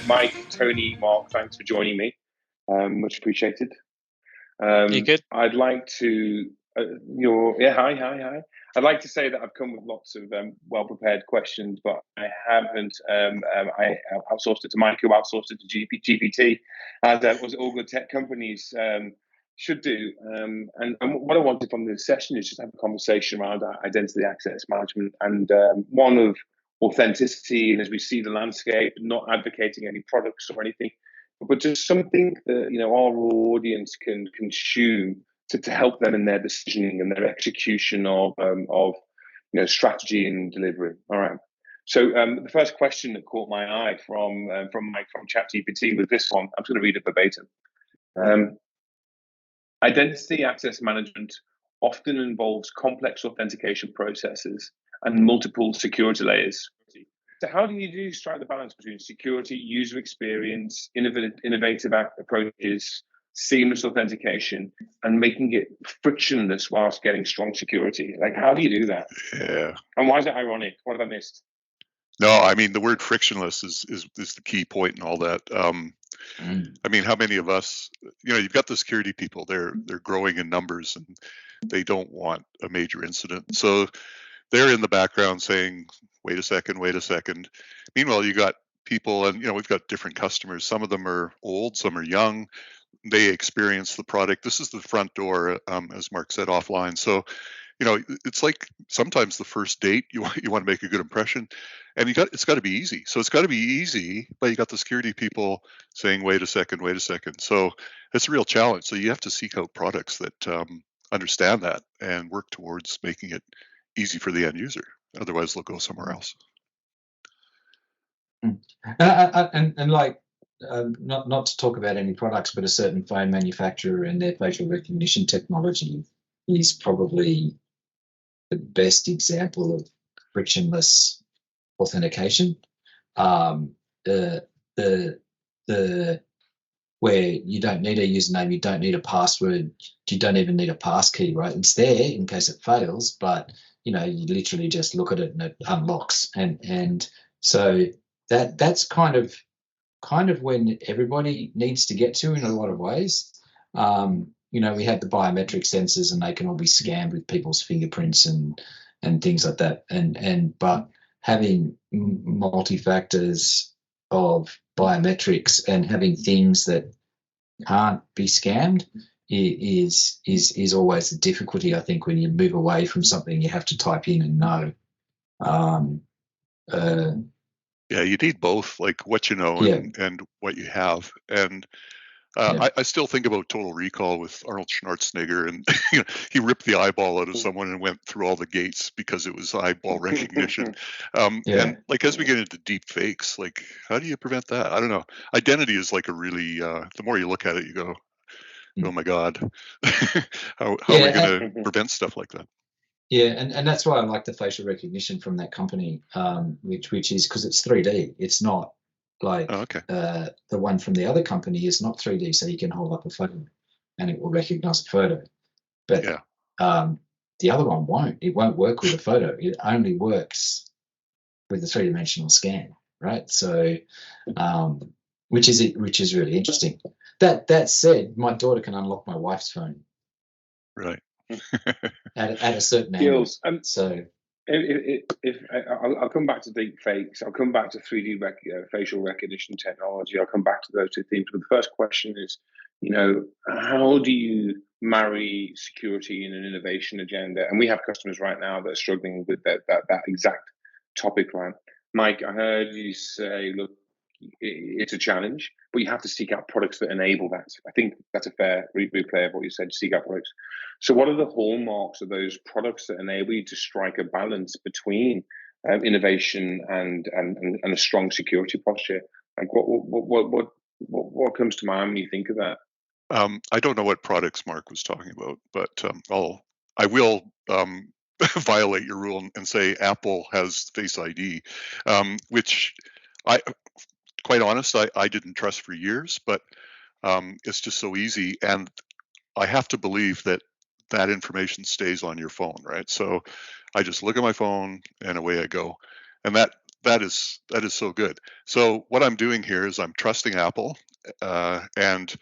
Mike, Tony, Mark, thanks for joining me. Much appreciated. You good? I'd like to, hi. I'd like to say that I've come with lots of well-prepared questions, but I haven't. I outsourced it to Mike, who outsourced it to GPT, as was all good tech companies should do. And what I wanted from this session is just have a conversation around identity access management and one of authenticity, and as we see the landscape, not advocating any products or anything, but just something that our audience can consume to help them in their decisioning and their execution of strategy and delivery. All right. So the first question that caught my eye from Mike from ChatGPT was this one. I'm just going to read it verbatim. Identity access management often involves complex authentication processes and multiple security layers. So how do you strike the balance between security, user experience, innovative approaches, seamless authentication, and making it frictionless whilst getting strong security? Like, how do you do that? Yeah. And why is it ironic? What have I missed? No, I mean, the word frictionless is the key point in all that. I mean, how many of us, you've got the security people, they're growing in numbers and they don't want a major incident. So they're in the background saying, wait a second. Meanwhile, you got people, and we've got different customers. Some of them are old, some are young. They experience the product. This is the front door, as Mark said offline. So, it's like sometimes the first date you want to make a good impression, and it's got to be easy. So it's got to be easy, but you got the security people saying, wait a second. So it's a real challenge. So you have to seek out products that understand that and work towards making it easy for the end user. Otherwise, they'll go somewhere else. And like, not to talk about any products, but a certain phone manufacturer and their facial recognition technology is probably the best example of frictionless authentication. Where you don't need a username, you don't need a password, you don't even need a passkey, right? It's there in case it fails, but you literally just look at it and it unlocks, and so that's kind of when everybody needs to get to in a lot of ways. We had the biometric sensors, and they can all be scanned with people's fingerprints and things like that, but having multi-factors of biometrics and having things that can't be scammed is always the difficulty, I think, when you move away from something you have to type in and know. Yeah, you need both, like what you know and what you have. And I still think about Total Recall with Arnold Schwarzenegger, and he ripped the eyeball out of someone and went through all the gates because it was eyeball recognition. And like, as we get into deep fakes, like, how do you prevent that? I don't know. Identity is like a really, the more you look at it, you go, oh my God, how are we going to prevent stuff like that? Yeah, and that's why I like the facial recognition from that company, which is because it's 3D. It's not like the one from the other company is not 3D, so you can hold up a photo and it will recognize a photo. But the other one won't. It won't work with a photo. It only works with a three-dimensional scan, right? So, which is really interesting. That said, my daughter can unlock my wife's phone. Right. at a certain angle. So if I'll come back to deep fakes, I'll come back to 3D facial recognition technology. I'll come back to those two themes. But the first question is, how do you marry security and an innovation agenda? And we have customers right now that are struggling with that exact topic line. Mike, I heard you say, look, it's a challenge, but you have to seek out products that enable that. I think that's a fair replay of what you said, seek out products. So what are the hallmarks of those products that enable you to strike a balance between innovation and a strong security posture? Like what comes to mind when you think of that? I don't know what products Mark was talking about, but I will violate your rule and say Apple has Face ID, which quite honest, I didn't trust for years, but it's just so easy. And I have to believe that information stays on your phone, right? So I just look at my phone and away I go. And that that is so good. So what I'm doing here is I'm trusting Apple, and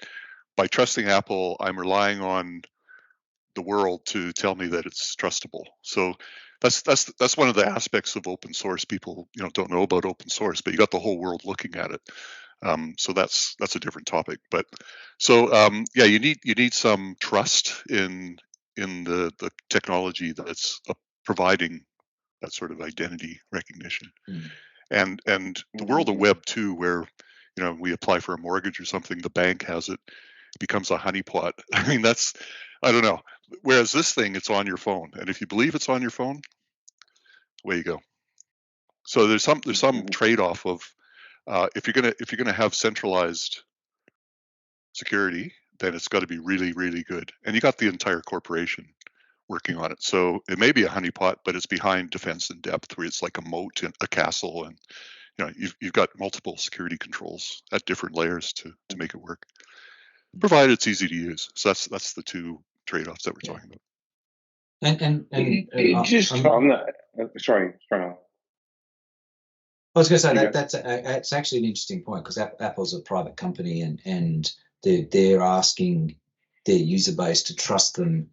by trusting Apple, I'm relying on the world to tell me that it's trustable. So that's one of the aspects of open source. People don't know about open source, but you got the whole world looking at it. So that's a different topic. But so yeah, you need some trust in the technology that's providing that sort of identity recognition. And the world of Web 2, where we apply for a mortgage or something, the bank has it, becomes a honeypot. I mean, I don't know. Whereas this thing, it's on your phone, and if you believe it's on your phone, away you go. So there's some trade-off of if you're gonna have centralized security, then it's got to be really, really good, and you got the entire corporation working on it. So it may be a honeypot, but it's behind defense in depth, where it's like a moat and a castle, and you've got multiple security controls at different layers to make it work, provided it's easy to use. So that's the two trade-offs that we're talking about. And just on that, sorry. I was going to say that's actually an interesting point, because Apple's a private company, and they're asking their user base to trust them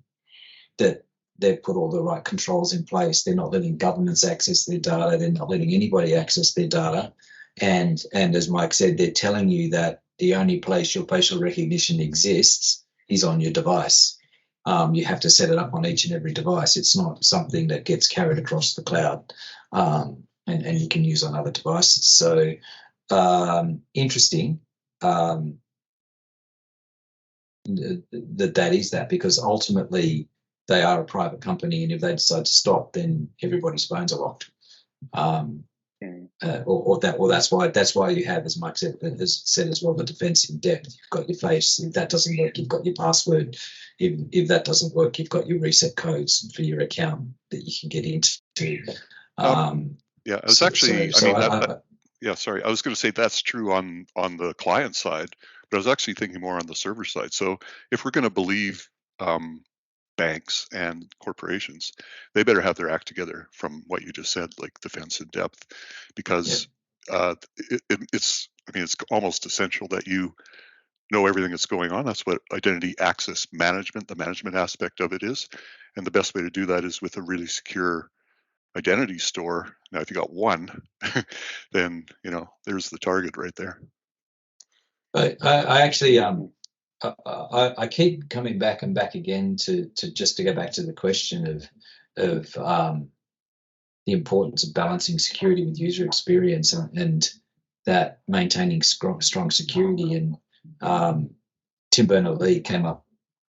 that they've put all the right controls in place. They're not letting governments access their data. They're not letting anybody access their data. And as Mike said, they're telling you that the only place your facial recognition exists is on your device. You have to set it up on each and every device. It's not something that gets carried across the cloud, and you can use on other devices. So interesting that is that, because ultimately they are a private company, and if they decide to stop, then everybody's phones are locked. Or that's why you have, as Mike said as well, the defense in depth. You've got your face. If that doesn't work, you've got your password. If that doesn't work, you've got your reset codes for your account that you can get into. Yeah, I was actually. Sorry, I was going to say that's true on the client side, but I was actually thinking more on the server side. So if we're going to believe banks and corporations, they better have their act together, from what you just said, like defense in depth, because it's almost essential that you know everything that's going on. That's what identity access management, the management aspect of it, is. And the best way to do that is with a really secure identity store. Now, if you got one, then there's the target right there. I actually I keep coming back and back again to go back to the question of the importance of balancing security with user experience, and that maintaining strong security. And Tim Berners-Lee came up,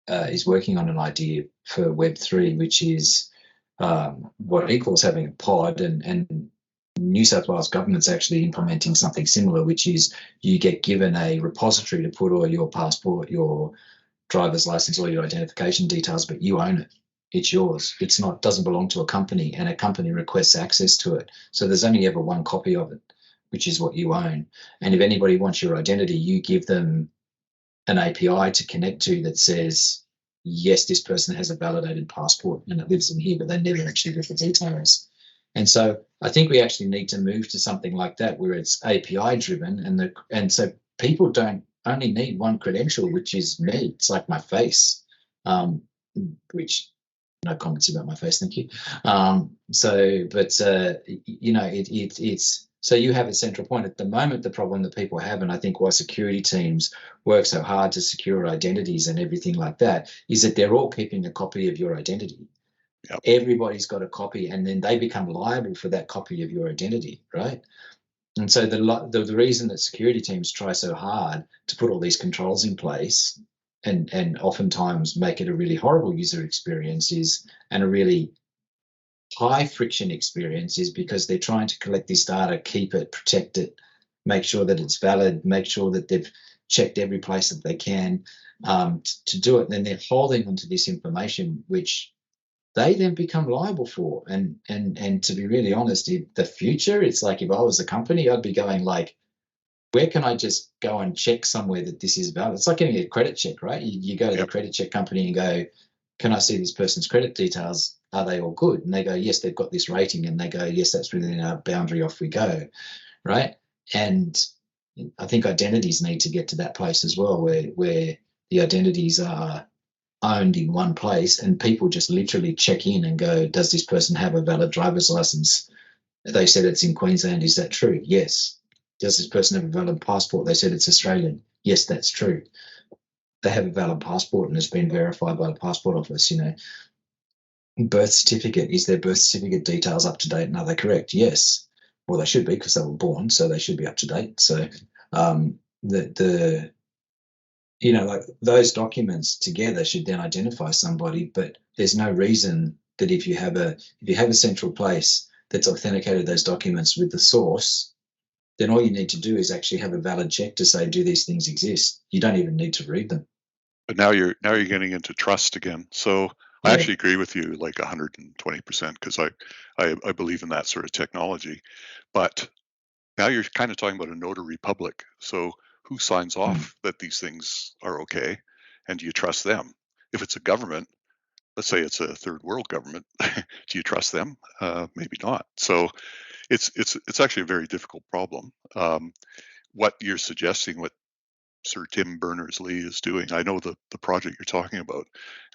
is working on an idea for Web3, which is what he calls having a pod, and New South Wales government's actually implementing something similar, which is you get given a repository to put all your passport, your driver's license, all your identification details, but you own it. It's yours. Doesn't belong to a company, and a company requests access to it. So there's only ever one copy of it, which is what you own. And if anybody wants your identity, you give them an API to connect to that says, yes, this person has a validated passport and it lives in here, but they never actually give the details. And so I think we actually need to move to something like that, where it's API driven, and so people don't only need one credential, which is me. It's like my face, which no comments about my face, thank you. It's so you have a central point. At the moment, the problem that people have, and I think why security teams work so hard to secure identities and everything like that, is that they're all keeping a copy of your identity. Yep. Everybody's got a copy, and then they become liable for that copy of your identity, right? And so the reason that security teams try so hard to put all these controls in place and oftentimes make it a really horrible user experience and a really high friction experience is because they're trying to collect this data, keep it, protect it, make sure that it's valid, make sure that they've checked every place that they can to do it. And then they're holding onto this information, which they then become liable for. And to be really honest, in the future, it's like if I was a company, I'd be going like, where can I just go and check somewhere that this is valid? It's like getting a credit check, right? You go to the credit check company and go, can I see this person's credit details? are they all good? And they go, yes, they've got this rating. And they go, yes, that's within our boundary, off we go, right? And I think identities need to get to that place as well, where the identities are owned in one place and people just literally check in and go, does this person have a valid driver's license? They said it's in Queensland. Is that true? Yes. Does this person have a valid passport? They said it's Australian. Yes, that's true. They have a valid passport and it's been verified by the passport office. Birth certificate, is their birth certificate details up to date and are they correct? Yes. Well, they should be because they were born, so they should be up to date. So like those documents together should then identify somebody, but there's no reason that if you have a central place that's authenticated those documents with the source, then all you need to do is actually have a valid check to say, do these things exist? You don't even need to read them. But now you're getting into trust again. So I actually agree with you like 120% because I believe in that sort of technology. But now you're kind of talking about a notary public. So who signs off that these things are okay? And do you trust them? If it's a government, let's say it's a third world government, do you trust them? Maybe not. So it's actually a very difficult problem. What you're suggesting, what Sir Tim Berners-Lee is doing, I know the project you're talking about,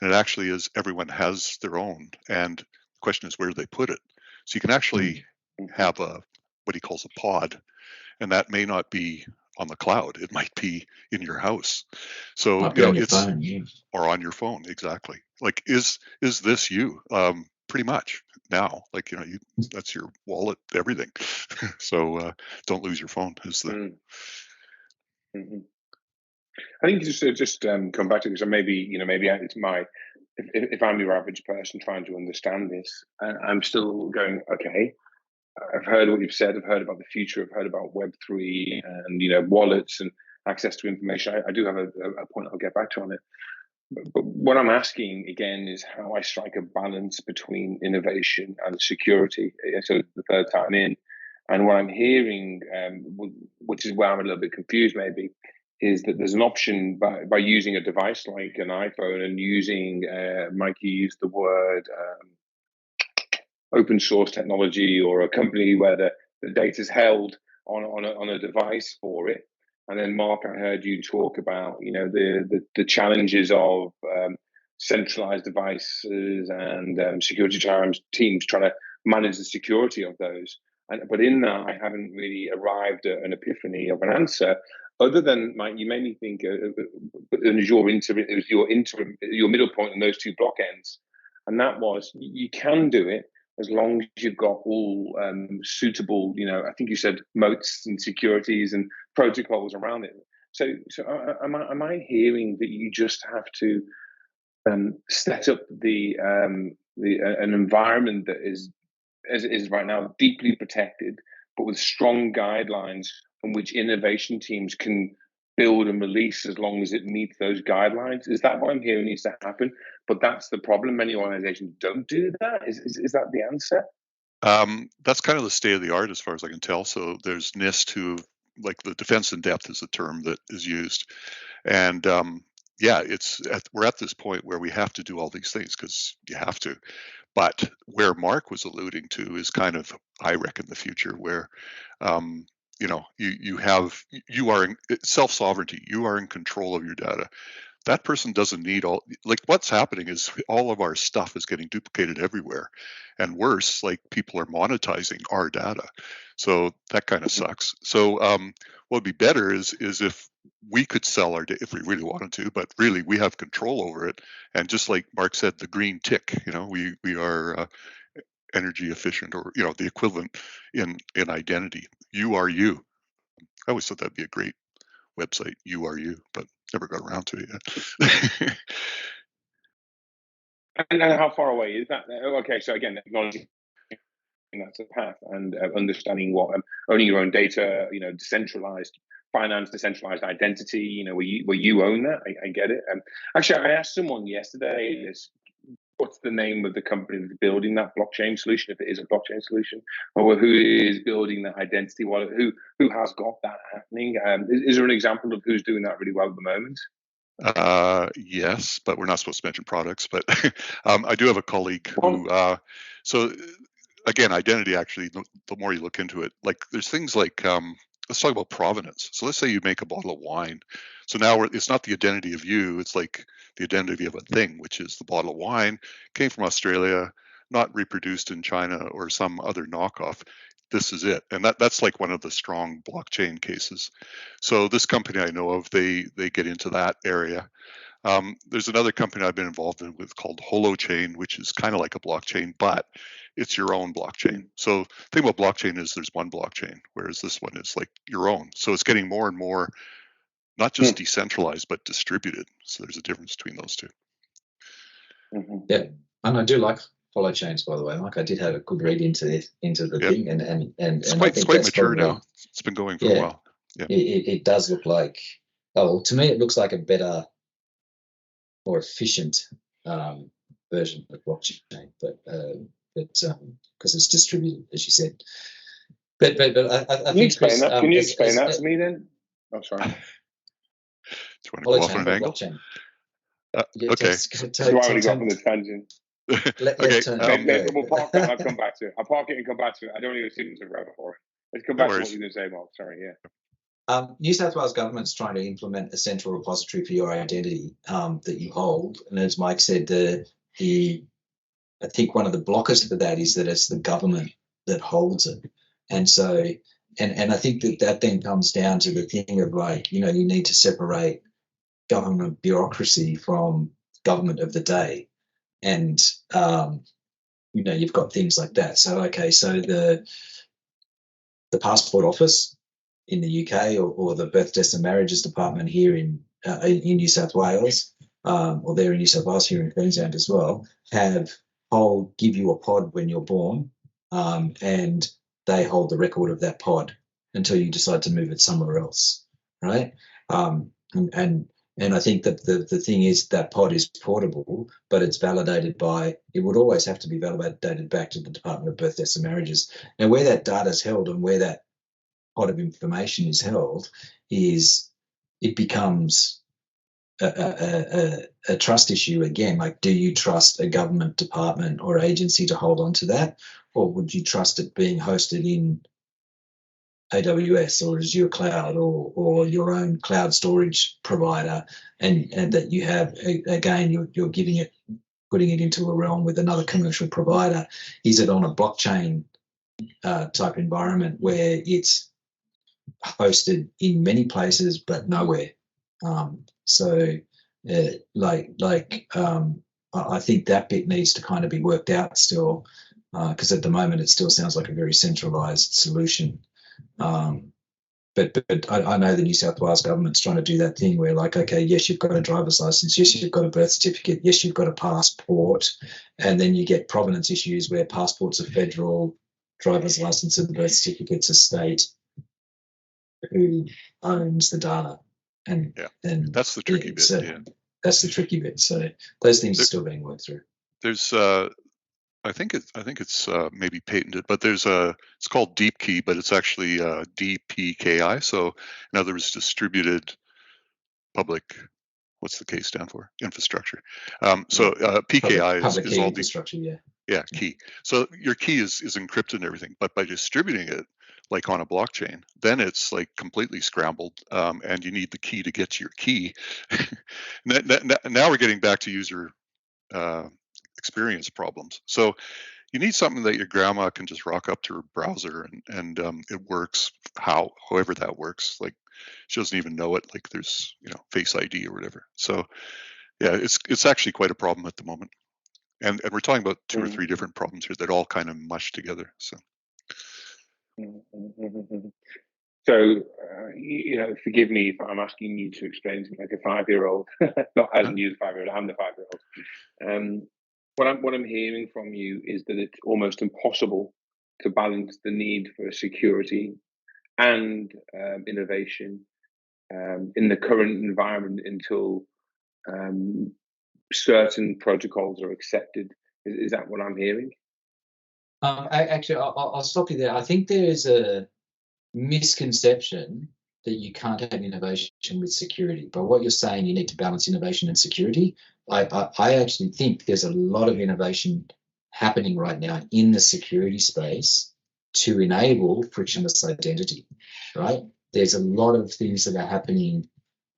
and it actually is everyone has their own. And the question is, where do they put it? So you can actually have what he calls a pod, and that may not be on the cloud. It might be in your house. So on your phone, or on your phone, exactly. Like, is this you? Pretty much now. Like, that's your wallet, everything. So don't lose your phone. Is the I think just come back to this, and maybe it's if I'm your average person trying to understand this, I'm still going, okay, I've heard what you've said. I've heard about the future. I've heard about Web3 and wallets and access to information. I do have a point I'll get back to on it. But what I'm asking again is how I strike a balance between innovation and security. So the third time in, and what I'm hearing, which is where I'm a little bit confused, maybe, is that there's an option by using a device like an iPhone and using, Mikey used the word open source technology, or a company where the data is held on a device for it. And then Mark, I heard you talk about the challenges of centralized devices and security teams trying to manage the security of those. But in that, I haven't really arrived at an epiphany of an answer, other than, Mike, you made me think it was your middle point in those two block ends, and that was, you can do it as long as you've got all suitable, I think you said moats and securities and protocols around it. So am I hearing that you just have to set up an environment that is, as it is right now, deeply protected, but with strong guidelines on which innovation teams can build and release as long as it meets those guidelines? Is that what I'm hearing needs to happen? But that's the problem. Many organizations don't do that. Is that the answer? That's kind of the state of the art as far as I can tell. So there's NIST, who, like, the defense in depth is the term that is used. And we're at this point where we have to do all these things because you have to. But where Mark was alluding to is kind of, I reckon, the future where, you are in self-sovereignty. You are in control of your data. That person doesn't need what's happening is all of our stuff is getting duplicated everywhere. And worse, like, people are monetizing our data. So that kind of sucks. So what would be better is if we could sell our data if we really wanted to, but really we have control over it. And just like Mark said, the green tick, we are energy efficient, or, the equivalent in identity. You are you. I always thought that'd be a great website, You Are You, but never got around to it yet. And how far away is that? Okay, so again, acknowledging that's a path, and understanding what owning your own data, decentralized finance, decentralized identity, where you own that. I get it. Actually, I asked someone yesterday what's the name of the company that's building that blockchain solution, if it is a blockchain solution, or who is building that identity wallet, who has got that happening. Is there an example of who's doing that really well at the moment? Yes, but we're not supposed to mention products. But I do have a colleague who. So again, identity. Actually, the more you look into it, like there's things like let's talk about provenance. So let's say you make a bottle of wine. So now it's not the identity of you. It's like the identity of a thing, which is the bottle of wine came from Australia, not reproduced in China or some other knockoff. This is it, and that's like one of the strong blockchain cases. So this company I know of, they get into that area. There's another company I've been involved in with called Holochain, which is kind of like a blockchain, but it's your own blockchain. So the thing about blockchain is there's one blockchain, whereas this one is like your own. So it's getting more and more, not just decentralized, but distributed. So there's a difference between those two. Yeah, and I do like Holochains, by the way, Mike. I did have a good read into the thing, and it's and quite, I think it's quite that's mature probably, now. It's been going for a while. Yeah, it does look like, to me it looks like a better, more efficient version of blockchain, but because it's distributed, as you said. But I think, Chris, can you explain that to me then? Oh, sorry. Do you want to go off on an angle? Okay. So I already got from the tangent. Okay. We'll park that and I'll come back to it. I'll park it and come back to it. I don't need to sit into forever for it. Let's come back to what you're going to say, Mark. Sorry, yeah. New South Wales government's trying to implement a central repository for your identity that you hold. And as Mike said, I think one of the blockers for that is that it's the government that holds it. And so, and I think that then comes down to the thing of like, you need to separate government bureaucracy from government of the day. And, you've got things like that. So, okay, so the Passport Office in the UK or the Birth, Deaths and Marriages Department here in New South Wales, or there in New South Wales, here in Queensland as well, give you a pod when you're born, and they hold the record of that pod until you decide to move it somewhere else, right? And I think that the thing is that pod is portable, but it's validated by, it would always have to be validated back to the Department of Birth, Deaths and Marriages. Now, where that data is held and where that pot of information is held it becomes a trust issue again. Like, do you trust a government department or agency to hold on to that, or would you trust it being hosted in AWS or Azure Cloud or your own cloud storage provider, and that you have, again, you're putting it into a realm with another commercial provider? Is it on a blockchain type environment where it's hosted in many places but nowhere? I think that bit needs to kind of be worked out still, because at the moment it still sounds like a very centralized solution. But I know the New South Wales government's trying to do that thing where, like, okay, yes, you've got a driver's license, yes, you've got a birth certificate, yes, you've got a passport, and then you get provenance issues where passports are federal, driver's license and birth certificates are state. Who owns the data? And that's the tricky bit. So that's the tricky bit. So those things are still being worked through. There's I think it's maybe patented, but it's called Deep Key, but it's actually DPKI. So in other words, distributed public. What's the K stand for? Infrastructure. PKI is all infrastructure. Yeah, key. So your key is encrypted and everything, but by distributing it like on a blockchain, then it's like completely scrambled, and you need the key to get to your key. Now we're getting back to user experience problems. So you need something that your grandma can just rock up to her browser and it works however that works. Like, she doesn't even know it. Like, there's Face ID or whatever. So yeah, it's actually quite a problem at the moment. And we're talking about 2 or 3 different problems here that all kind of mush together. So. So, forgive me if I'm asking you to explain to me like a 5-year-old. Not as you the 5-year-old, I'm the 5-year-old. What I'm hearing from you is that it's almost impossible to balance the need for security and innovation in the current environment until certain protocols are accepted. Is that what I'm hearing? Actually, I'll stop you there. I think there is a misconception that you can't have innovation with security. But what you're saying, you need to balance innovation and security. I actually think there's a lot of innovation happening right now in the security space to enable frictionless identity, right? There's a lot of things that are happening,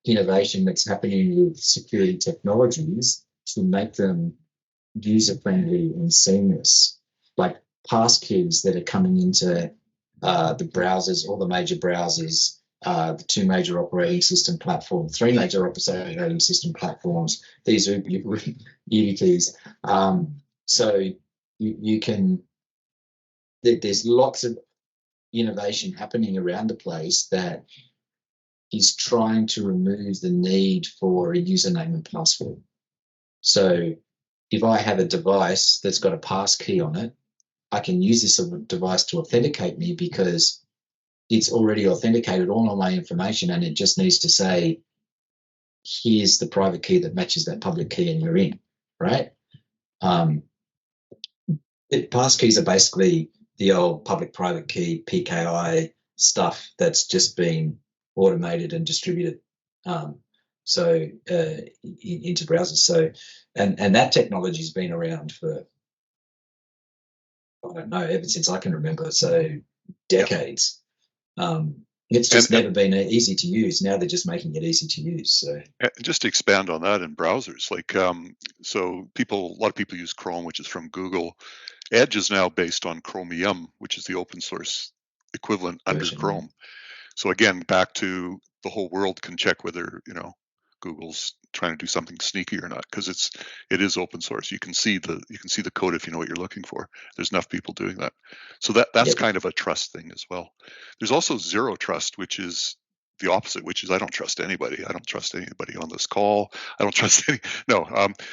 innovation that's happening with security technologies to make them user-friendly and seamless, like passkeys that are coming into the browsers, all the major browsers, the two major operating system platforms, three major operating system platforms. These are YubiKeys. So you can, there's lots of innovation happening around the place that is trying to remove the need for a username and password. So if I have a device that's got a pass key on it, I can use this device to authenticate me because it's already authenticated all of my information, and it just needs to say, here's the private key that matches that public key and you're in, right? Pass keys are basically the old public-private key, PKI stuff that's just been automated and distributed into browsers. So, and that technology's been around for, I don't know, ever since I can remember, so decades. It's just never been easy to use. Now they're just making it easy to use. So just to expand on that in browsers, like so a lot of people use Chrome, which is from Google. Edge is now based on Chromium, which is the open source equivalent under Chrome. So again, back to the whole world can check whether Google's trying to do something sneaky or not, because it is open source. You can see the code if you know what you're looking for. There's enough people doing that. So that's kind of a trust thing as well. There's also zero trust, which is the opposite, which is I don't trust anybody. I don't trust anybody on this call. I don't trust any. No.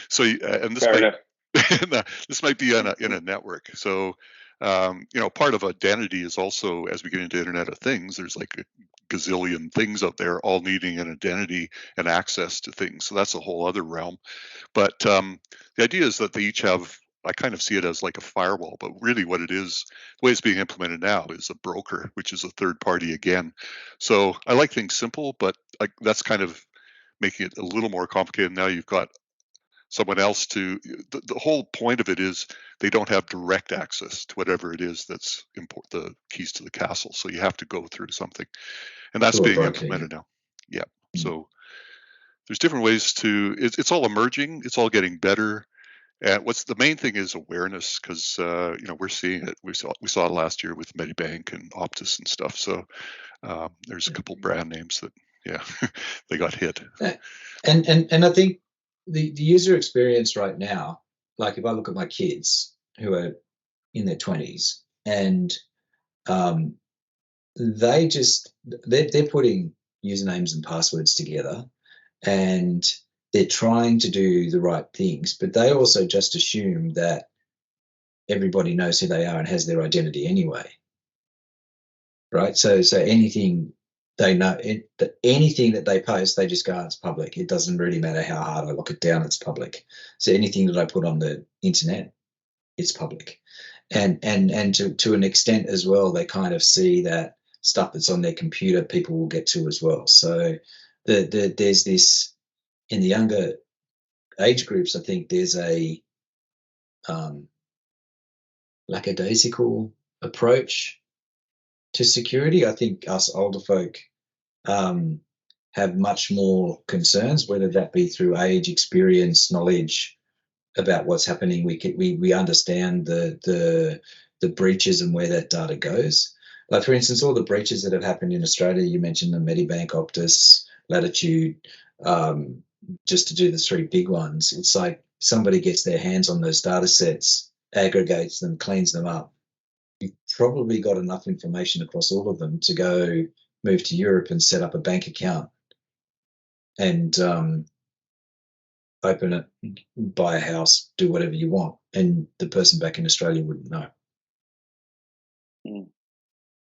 So and this might be in a network. So part of identity is also, as we get into Internet of Things, there's like a gazillion things out there all needing an identity and access to things. So that's a whole other realm. But the idea is that they each have, I kind of see it as like a firewall, but really what it is, the way it's being implemented now is a broker, which is a third party again. So I like things simple, but that's kind of making it a little more complicated. Now you've got someone else the whole point of it is they don't have direct access to whatever it is that's the keys to the castle. So you have to go through something, and that's being implemented now. Yeah. So there's different ways it's all emerging. It's all getting better. And what's the main thing is awareness, because we're seeing it. We saw it last year with Medibank and Optus and stuff. So there's a couple brand names that they got hit. And I think the user experience right now, like if I look at my kids who are in their 20s, and they're putting usernames and passwords together, and they're trying to do the right things, but they also just assume that everybody knows who they are and has their identity anyway, right? So anything they know, anything that they post, they just go, it's public. It doesn't really matter how hard I lock it down, it's public. So anything that I put on the internet, it's public. And to an extent as well, they kind of see that stuff that's on their computer, people will get to as well. So there's this, in the younger age groups, I think there's a lackadaisical approach to security. I think us older folk have much more concerns, whether that be through age, experience, knowledge about what's happening. We understand the breaches and where that data goes. Like, for instance, all the breaches that have happened in Australia, you mentioned the Medibank, Optus, Latitude, just to do the three big ones. It's like somebody gets their hands on those data sets, aggregates them, cleans them up. You've probably got enough information across all of them to go move to Europe and set up a bank account and open it, buy a house, do whatever you want, and the person back in Australia wouldn't know.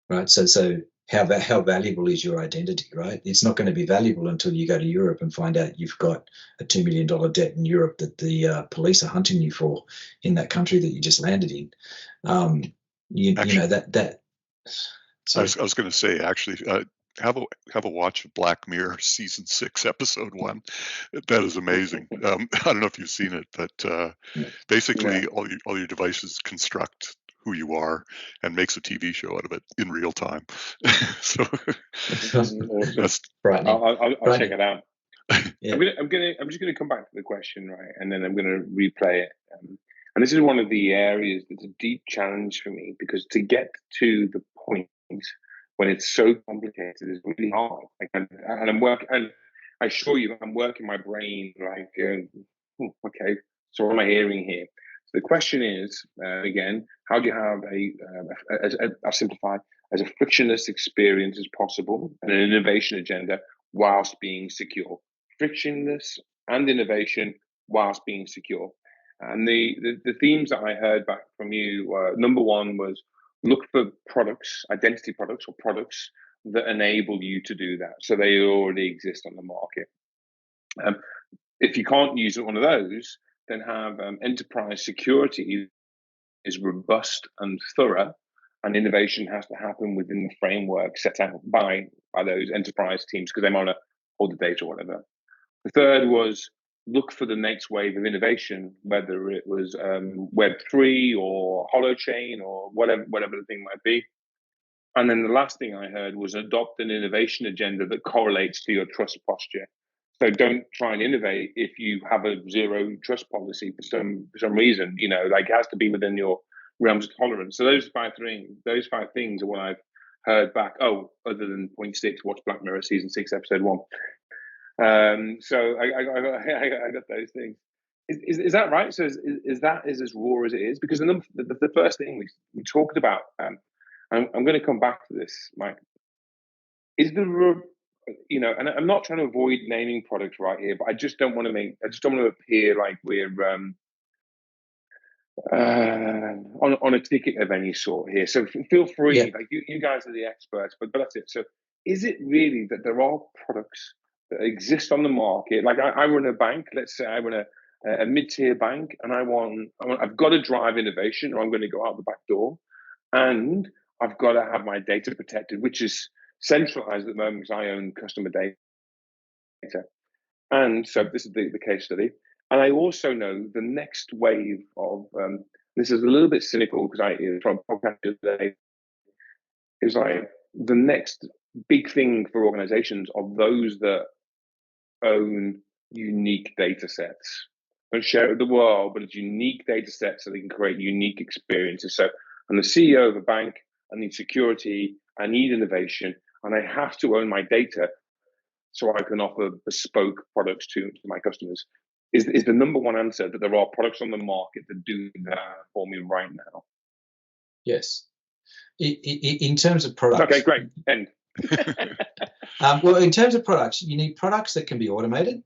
Right? So how valuable is your identity, right? It's not going to be valuable until you go to Europe and find out you've got a $2 million debt in Europe that the police are hunting you for in that country that you just landed in. I was going to say, actually, have a watch of Black Mirror season 6, episode 1. That is amazing. I don't know if you've seen it, but basically all your devices construct who you are and makes a TV show out of it in real time. So awesome. That's frightening. I'll check it out. Yeah. I'm just gonna come back to the question, right, and then I'm gonna replay it. And this is one of the areas that's a deep challenge for me, because to get to the point when it's so complicated is really hard. Like, and I'm working, and I assure you, I'm working my brain like, okay, so what am I hearing here? So the question is, again, how do you have I'll simplify, as a frictionless experience as possible and an innovation agenda whilst being secure? Frictionless and innovation whilst being secure. And the themes that I heard back from you were, number one was look for products, identity products or products that enable you to do that. So they already exist on the market. If you can't use one of those, then have enterprise security is robust and thorough, and innovation has to happen within the framework set out by those enterprise teams, because they might want to hold the data or whatever. The third was look for the next wave of innovation, whether it was Web3 or holochain or whatever the thing might be. And then the last thing I heard was adopt an innovation agenda that correlates to your trust posture. So don't try and innovate if you have a zero trust policy for some reason. Like, it has to be within your realms of tolerance. So those five things are what I've heard back. Oh, other than point 6, watch Black Mirror season 6, episode 1. So I got those things. Is that right? So is that as raw as it is? Because the first thing we talked about, I'm going to come back to this, Mike. Is and I'm not trying to avoid naming products right here, but I just don't want to appear like we're on a ticket of any sort here. So feel free, like you guys are the experts, but that's it. So is it really that there are products that exist on the market? Like I run a bank. Let's say I run a mid-tier bank, and I've got to drive innovation, or I'm going to go out the back door, and I've got to have my data protected, which is centralized at the moment because I own customer data. And so this is the case study. And I also know the next wave of this is a little bit cynical because from podcast today is like the next big thing for organizations are those that own unique data sets. Don't share it with the world, but it's unique data sets so they can create unique experiences. So I'm the CEO of a bank. I need security. I need innovation, and I have to own my data so I can offer bespoke products to my customers. Is the number one answer that there are products on the market that do that for me right now? Yes. In terms of products. Okay, great. End. Well, in terms of products, you need products that can be automated.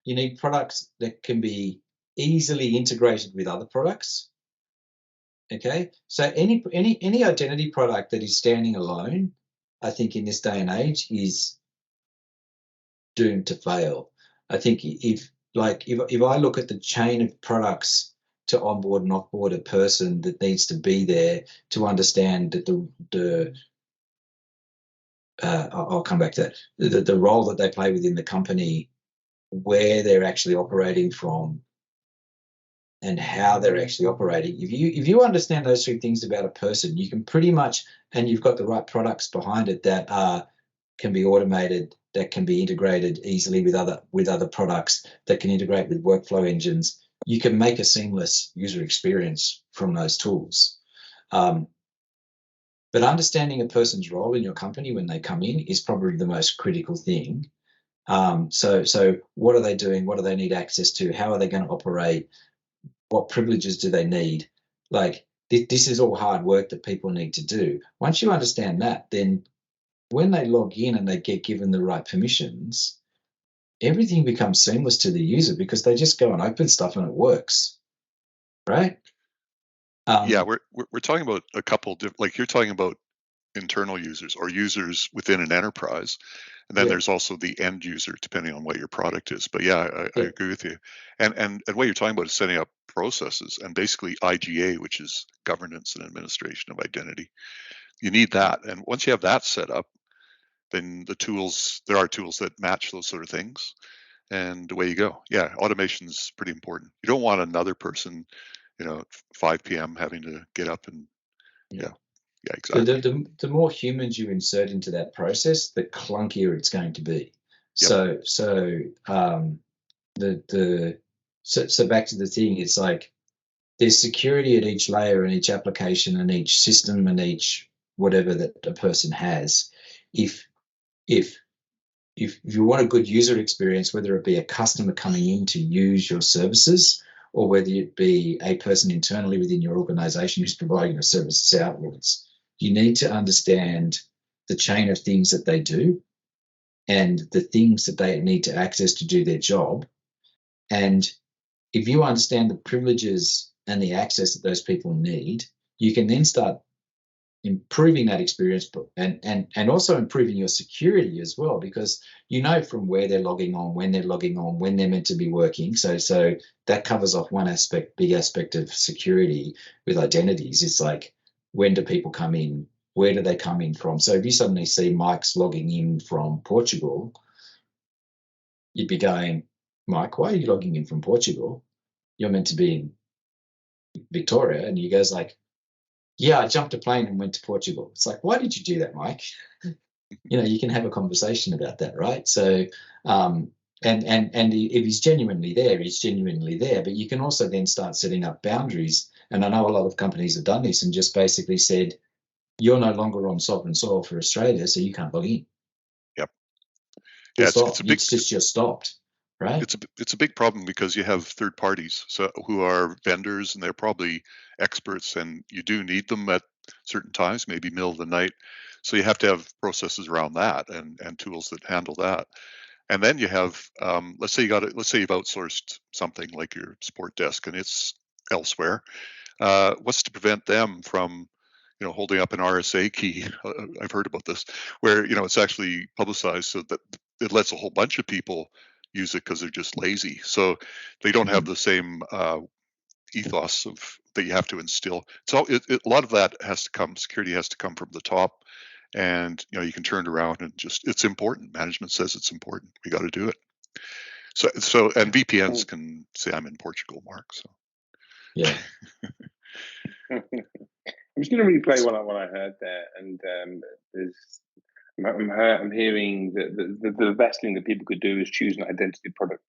You need products that can be easily integrated with other products. Okay, so any identity product that is standing alone, I think in this day and age is doomed to fail. I think if I look at the chain of products to onboard and offboard a person that needs to be there to understand that I'll come back to that, the role that they play within the company, where they're actually operating from, and how they're actually operating. If you understand those three things about a person, you can pretty much, and you've got the right products behind it that can be automated, that can be integrated easily with other products, that can integrate with workflow engines. You can make a seamless user experience from those tools. But understanding a person's role in your company when they come in is probably the most critical thing. So what are they doing? What do they need access to? How are they going to operate? What privileges do they need? Like, this is all hard work that people need to do. Once you understand that, then when they log in and they get given the right permissions, everything becomes seamless to the user because they just go and open stuff and it works, right? Yeah, we're talking about a couple like you're talking about internal users or users within an enterprise, and then there's also the end user depending on what your product is. But I agree with you. And what you're talking about is setting up processes and basically IGA, which is governance and administration of identity. You need that, and once you have that set up, then there are tools that match those sort of things, and away you go. Yeah, automation is pretty important. You don't want another person, at 5 p.m. having to get up and yeah, exactly. The more humans you insert into that process, the clunkier it's going to be. Yep. So back to the thing, it's like there's security at each layer and each application and each system and each whatever that a person has. If you want a good user experience, whether it be a customer coming in to use your services or whether it be a person internally within your organization who's providing your services outwards, you need to understand the chain of things that they do and the things that they need to access to do their job. And if you understand the privileges and the access that those people need, you can then start improving that experience and also improving your security as well, because you know from where they're logging on, when they're meant to be working. So that covers off one big aspect of security with identities. It's like, when do people come in? Where do they come in from? So if you suddenly see Mike's logging in from Portugal, you'd be going, Mike, why are you logging in from Portugal? You're meant to be in Victoria. And he goes like, yeah, I jumped a plane and went to Portugal. It's like, why did you do that, Mike? You can have a conversation about that, right? So, and if he's genuinely there, he's genuinely there. But you can also then start setting up boundaries. And I know a lot of companies have done this and just basically said, you're no longer on sovereign soil for Australia, so you can't log in. Yep. Yeah, it's just stopped. Right. It's a big problem because you have third parties who are vendors, and they're probably experts, and you do need them at certain times, maybe middle of the night. So you have to have processes around that and tools that handle that. And then you have, let's say you've outsourced something like your support desk, and it's elsewhere. What's to prevent them from, holding up an RSA key? I've heard about this, where it's actually publicized so that it lets a whole bunch of people use it because they're just lazy. So they don't have the same ethos that you have to instill. So a lot of that security has to come from the top, and you can turn it around and it's important. Management says it's important. We got to do it. So and VPNs can say I'm in Portugal, Mark. So yeah. I'm just going to replay what I heard there, and I'm hearing that the best thing that people could do is choose an identity product,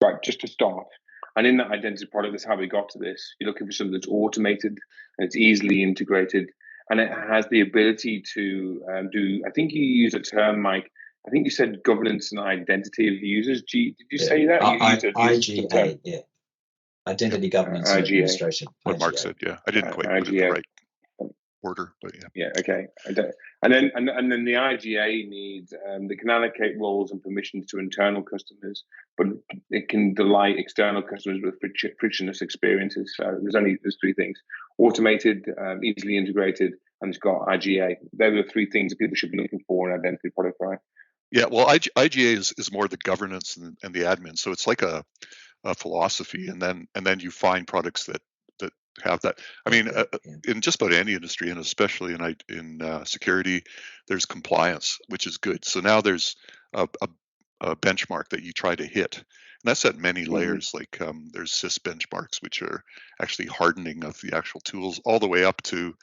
right? Just to start. And in that identity product, that's how we got to this. You're looking for something that's automated and it's easily integrated, and it has the ability to do. I think you use a term, Mike. I think you said governance and identity of users. Did you say that? IGA, yeah. Identity governance and administration. What Mark said, yeah. I didn't quite put it the right order, but yeah. Yeah, okay. And then the IGA needs they can allocate roles and permissions to internal customers, but it can delight external customers with frictionless experiences. So there's three things: automated, easily integrated, and it's got IGA. They're the three things that people should be looking for in an identity product, right? Yeah, well, IGA is more the governance and the admin. So it's like a philosophy, and then you find products that have that. I mean, in just about any industry, and especially in security, there's compliance, which is good. So now there's a benchmark that you try to hit, and that's at many layers. Like there's SIS benchmarks, which are actually hardening of the actual tools, all the way up to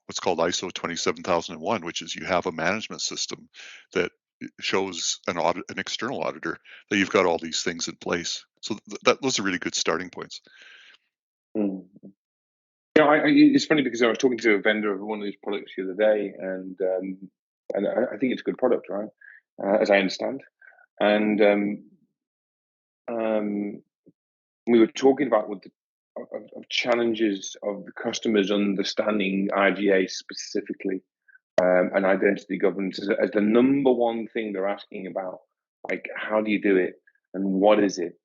what's called ISO 27001, which is you have a management system that shows an external auditor that you've got all these things in place. So those are really good starting points. It's funny because I was talking to a vendor of one of these products the other day, and I think it's a good product, right? As I understand, and we were talking about of challenges of the customers understanding IGA specifically, and identity governance as the number one thing they're asking about. Like, how do you do it, and what is it,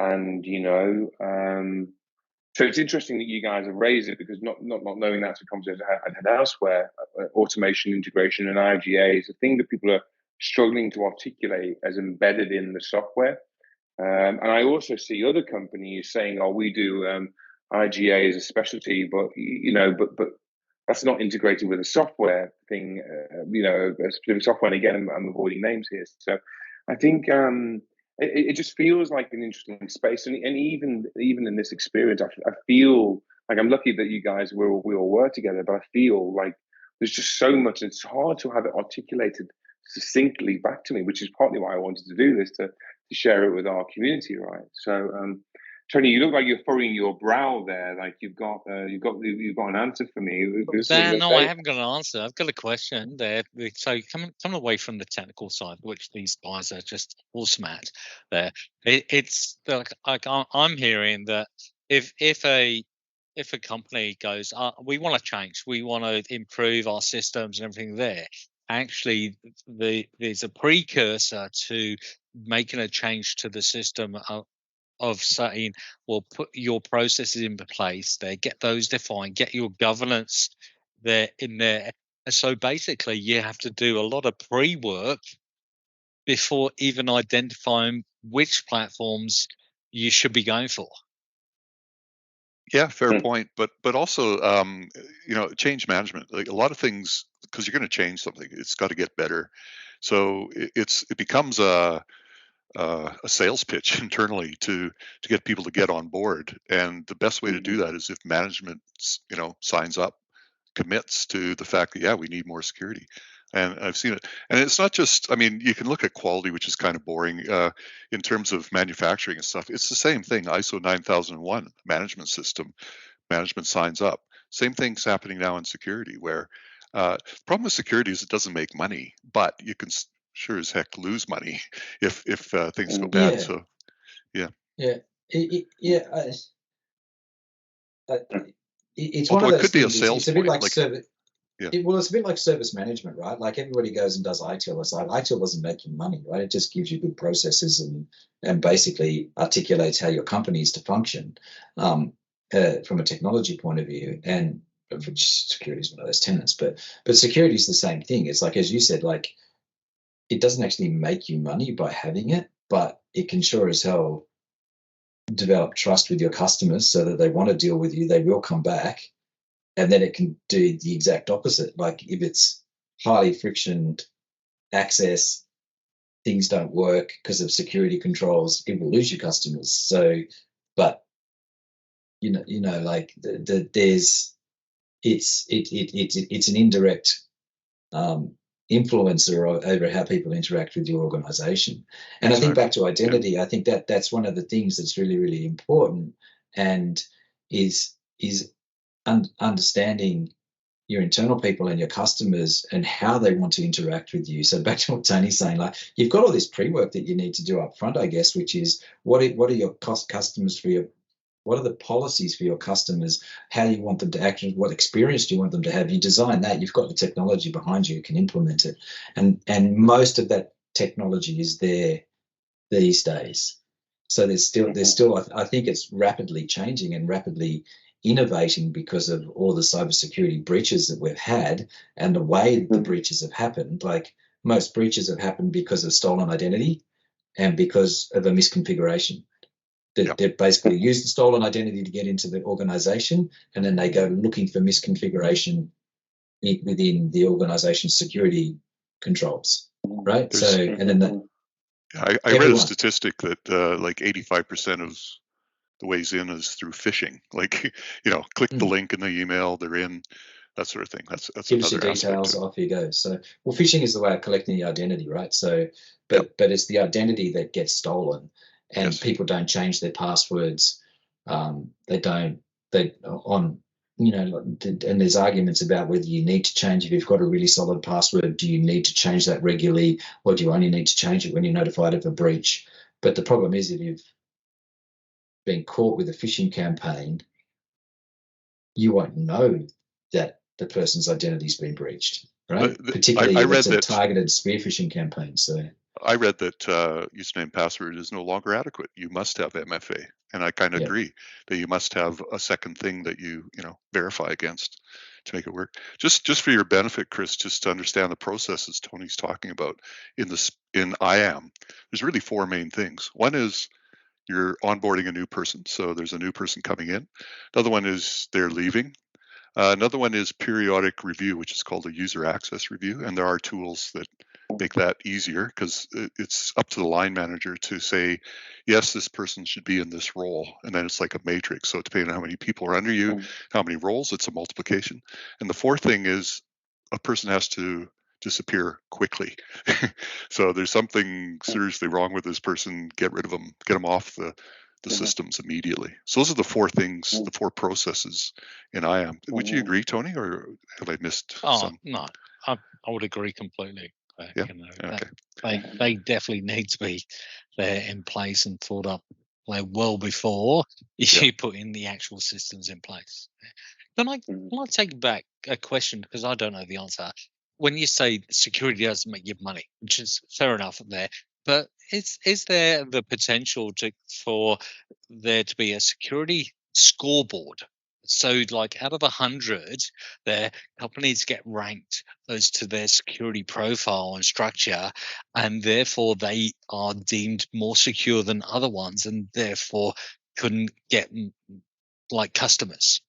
and so it's interesting that you guys have raised it, because not knowing that's a conversation I had elsewhere. Automation, integration, and IGA is a thing that people are struggling to articulate as embedded in the software. And I also see other companies saying, "Oh, we do IGA as a specialty," but that's not integrated with a software thing, a specific software. And again, I'm avoiding names here. So I think it just feels like an interesting space. And even in this experience, I feel like I'm lucky that you guys we all were together, but I feel like there's just so much. It's hard to have it articulated succinctly back to me, which is partly why I wanted to do this, to share it with our community, right? So Tony, you look like you're furrowing your brow there, like you've got an answer for me. No, I haven't got an answer. I've got a question there. So coming away from the technical side, which these guys are just awesome at, there, it's like I'm hearing that if a company goes, we want to change, we want to improve our systems and everything there, actually there's a precursor to making a change to the system of saying, well, put your processes in place there, get those defined, get your governance there in there. And so basically you have to do a lot of pre-work before even identifying which platforms you should be going for. Yeah, fair point. But also, change management, like a lot of things, because you're going to change something, it's got to get better. So it becomes a sales pitch internally to get people to get on board. And the best way to do that is if management, signs up, commits to the fact that, yeah, we need more security. And I've seen it. And it's not just, you can look at quality, which is kind of boring in terms of manufacturing and stuff. It's the same thing. ISO 9001 management system, management signs up. Same thing's happening now in security, where the problem with security is it doesn't make money, but you can sure as heck lose money if things go bad. So it's although one of those it could be things, a sales it's a bit point, like service. It's a bit like service management, right? Like everybody goes and does ITIL. It's like ITIL doesn't make you money, right? It just gives you good processes and basically articulates how your company is to function from a technology point of view. And which security is one of those tenets, but security is the same thing. It's like, as you said, like it doesn't actually make you money by having it, but it can sure as hell develop trust with your customers so that they want to deal with you, they will come back. And then it can do the exact opposite. Like if it's highly frictioned access, things don't work because of security controls, it will lose your customers. So, but like there's it's an indirect influencer over how people interact with your organization. And I think back to identity, I think that's one of the things that's really, really important, and is understanding your internal people and your customers and how they want to interact with you. So back to what Tony's saying, like you've got all this pre-work that you need to do up front, I guess, which is what are your customers for your, what are the policies for your customers, how you want them to act, what experience do you want them to have. You design that, you've got the technology behind you, you can implement it. And most of that technology is there these days. So there's still I think it's rapidly changing and rapidly innovating because of all the cybersecurity breaches that we've had and the way that the breaches have happened. Like most breaches have happened because of stolen identity and because of a misconfiguration. They basically use the stolen identity to get into the organization, and then they go looking for misconfiguration within the organization's security controls, right? And then I read a statistic that like 85% of the ways in is through phishing. Like, click the link in the email, they're in, that sort of thing. That's give us your details, off you go. So, well, phishing is the way of collecting the identity, right? So, but it's the identity that gets stolen, and people don't change their passwords. And there's arguments about whether you need to change. If you've got a really solid password, do you need to change that regularly, or do you only need to change it when you're notified of a breach? But the problem is, if you've been caught with a phishing campaign, you won't know that the person's identity's been breached, right? Particularly if it's a targeted spear phishing campaign. So I read that username password is no longer adequate. You must have MFA, and I kind of agree that you must have a second thing that you verify against to make it work. Just for your benefit, Chris, just to understand the processes Tony's talking about in IAM, there's really four main things. One is you're onboarding a new person, so there's a new person coming in. Another one is they're leaving. Another one is periodic review, which is called a user access review. And there are tools that make that easier because it's up to the line manager to say, yes, this person should be in this role. And then it's like a matrix. So depending on how many people are under you, how many roles, it's a multiplication. And the fourth thing is a person has to disappear quickly. So there's something seriously wrong with this person, get rid of them, get them off the systems immediately. So those are the four things, the four processes in IAM. Would you agree, Tony, or have I missed some? No, I would agree completely. Yeah. You know, Okay. they definitely need to be there in place and thought up well before you put in the actual systems in place. Can I take back a question, because I don't know the answer? When you say security doesn't make you money, which is fair enough there, but is there the potential for there to be a security scoreboard? So, like, out of 100, their companies get ranked as to their security profile and structure, and therefore they are deemed more secure than other ones, and therefore couldn't get like customers.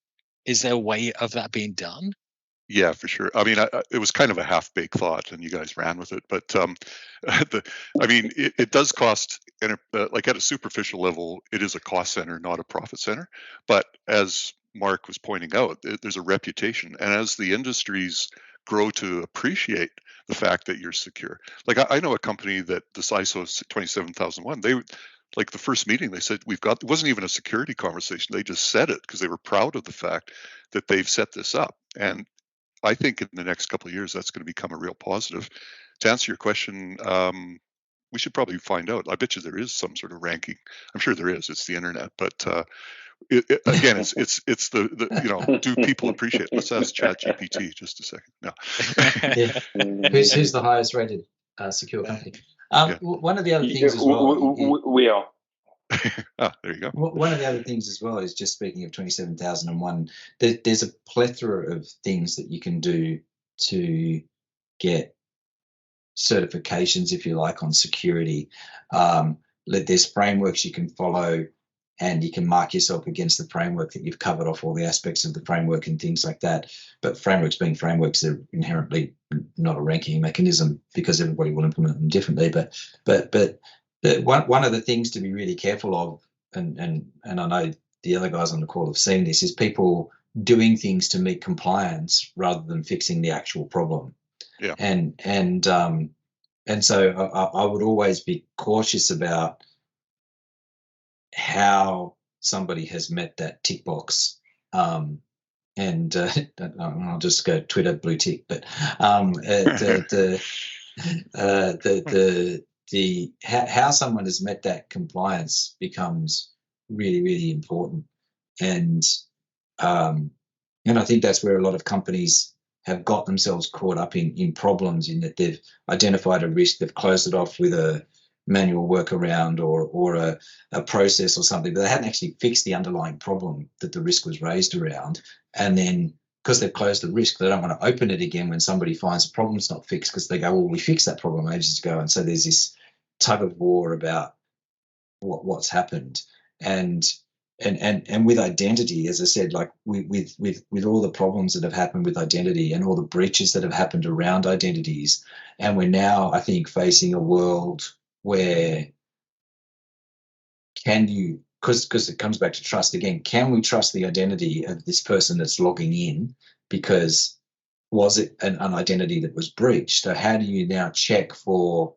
Is there a way of that being done? Yeah, for sure. I mean, it was kind of a half-baked thought, and you guys ran with it. But it does cost, like at a superficial level, it is a cost center, not a profit center. But as Mark was pointing out, there's a reputation, and as the industries grow to appreciate the fact that you're secure, like I know a company that this ISO 27001, they like the first meeting they said it wasn't even a security conversation. They just said it because they were proud of the fact that they've set this up. And I think in the next couple of years, that's going to become a real positive. To answer your question, we should probably find out. I bet you there is some sort of ranking. I'm sure there is. It's the internet, but again, it's the do people appreciate it? Let's ask ChatGPT just a second. No. Who's the highest rated secure company? One of the other things as well. We are. There you go. One of the other things as well is, just speaking of 27001, there's a plethora of things that you can do to get certifications, if you like, on security. There's frameworks you can follow, and you can mark yourself against the framework that you've covered off all the aspects of the framework and things like that. But frameworks being frameworks, they're inherently not a ranking mechanism because everybody will implement them differently. But one of the things to be really careful of, and I know the other guys on the call have seen this, is people doing things to meet compliance rather than fixing the actual problem. Yeah. And so I would always be cautious about how somebody has met that tick box. And I'll just go Twitter blue tick, but how someone has met that compliance becomes really, really important. And I think that's where a lot of companies have got themselves caught up in problems, in that they've identified a risk, they've closed it off with a manual workaround or a process or something, but they hadn't actually fixed the underlying problem that the risk was raised around. And then because they've closed the risk, they don't want to open it again when somebody finds the problem's not fixed, because they go, well, we fixed that problem ages ago. And so there's this tug of war about what's happened. And with identity, as I said, like with all the problems that have happened with identity and all the breaches that have happened around identities, and we're now, I think, facing a world where because it comes back to trust again, can we trust the identity of this person that's logging in? Because was it an identity that was breached? So how do you now check for,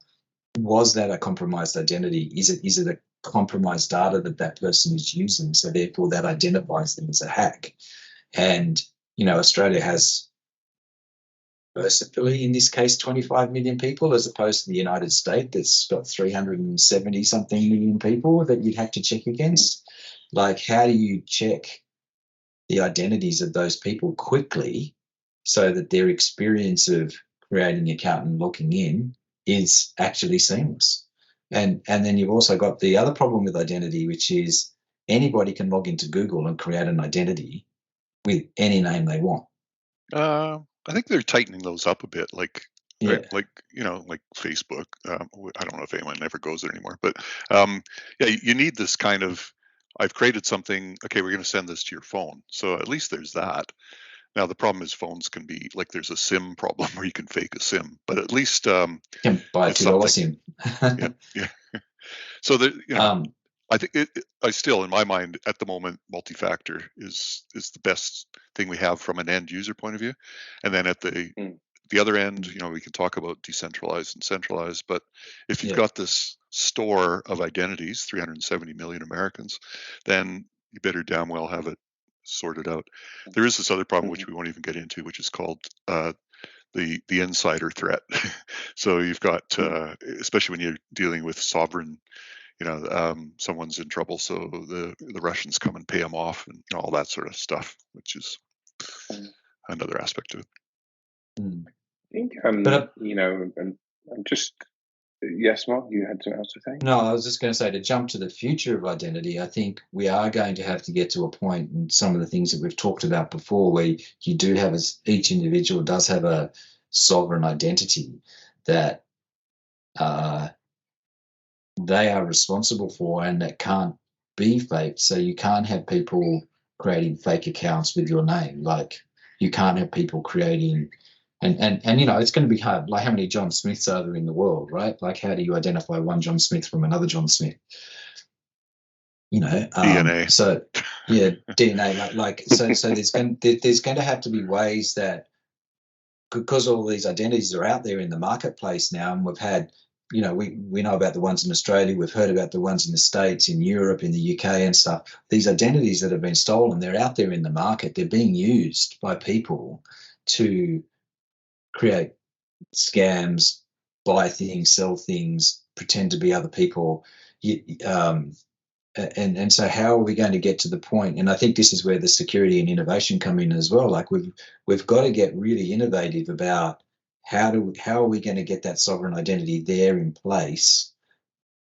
was that a compromised identity? Is it a compromised data that person is using? So therefore that identifies them as a hack. And, Australia has, mercifully in this case, 25 million people, as opposed to the United States that's got 370 something million people that you'd have to check against. Like, how do you check the identities of those people quickly so that their experience of creating an account and logging in is actually seamless? And then you've also got the other problem with identity, which is anybody can log into Google and create an identity with any name they want. I think they're tightening those up a bit, like Facebook. I don't know if anyone ever goes there anymore, but you need this kind of, I've created something, okay, we're going to send this to your phone. So at least there's that. Now the problem is phones can be like, there's a SIM problem where you can fake a SIM, but at least You can buy a $2 SIM. yeah. So I think I still, in my mind, at the moment, multi-factor is the best thing we have from an end user point of view. And then at the other end, we can talk about decentralized and centralized. But if you've got this store of identities, 370 million Americans, then you better damn well have it sorted out. There is this other problem, which we won't even get into, which is called the insider threat. So you've got, especially when you're dealing with sovereign, someone's in trouble, so the Russians come and pay them off, and all that sort of stuff, which is another aspect of it. I think, I'm just, yes, Mark, you had something else to say? No, I was just going to say, to jump to the future of identity, I think we are going to have to get to a point, and some of the things that we've talked about before, where you do have, each individual does have a sovereign identity that they are responsible for, and that can't be faked. So you can't have people creating fake accounts with your name. Like, you can't have people creating, and it's going to be hard. Like, how many John Smiths are there in the world, right? Like, how do you identify one John Smith from another John Smith? DNA. So yeah, DNA. So there's going to have to be ways that, because all these identities are out there in the marketplace now, and we've had, we know about the ones in Australia, we've heard about the ones in the States, in Europe, in the UK and stuff. These identities that have been stolen, they're out there in the market. They're being used by people to create scams, buy things, sell things, pretend to be other people. And so how are we going to get to the point? And I think this is where the security and innovation come in as well. Like, we've got to get really innovative about how are we going to get that sovereign identity there in place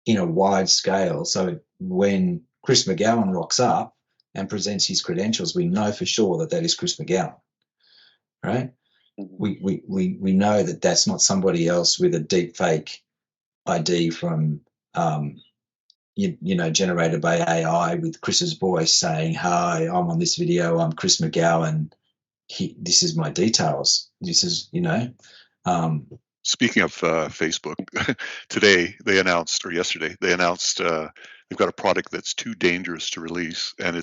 in a wide scale, so when Chris McGowan rocks up and presents his credentials, we know for sure that is Chris McGowan, right? We know that that's not somebody else with a deep fake ID from generated by AI with Chris's voice saying, "Hi, I'm on this video. I'm Chris McGowan. This is my details. This is, Speaking of Facebook, yesterday they announced they've got a product that's too dangerous to release, and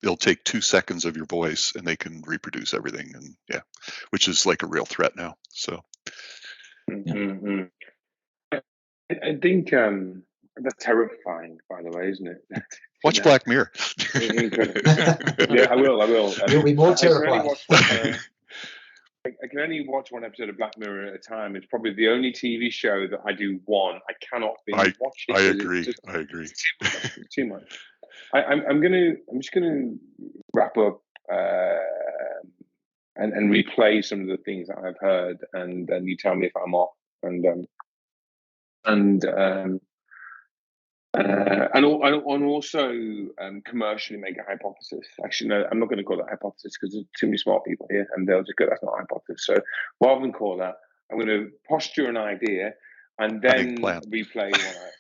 they'll take 2 seconds of your voice and they can reproduce everything, and which is like a real threat now. So I think that's terrifying, by the way, isn't it? Watch Black Mirror. Yeah, I will. You'll be more terrified. I can only watch one episode of Black Mirror at a time. It's probably the only TV show that I do one. I cannot binge watch it. I agree. It's too much. I'm just gonna wrap up and replay some of the things that I've heard, and then you tell me if I'm off. And also commercially make a hypothesis. Actually, no, I'm not going to call that hypothesis, because there's too many smart people here, and they'll just go, "That's not a hypothesis." So rather than call that, I'm going to posture an idea and then replay what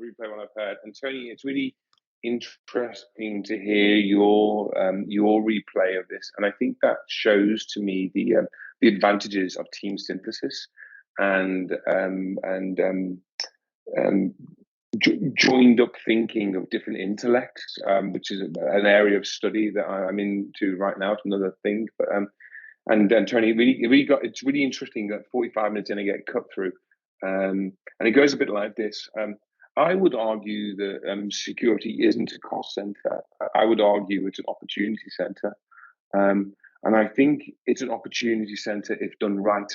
replay what I've heard. And Tony, it's really interesting to hear your replay of this, and I think that shows to me the advantages of team synthesis and joined up thinking of different intellects, which is an area of study that I'm into right now. It's another thing, but and Tony, it's really interesting that 45 minutes in I get cut through, and it goes a bit like this. I would argue that security isn't a cost center. I would argue it's an opportunity center, and I think it's an opportunity center if done right.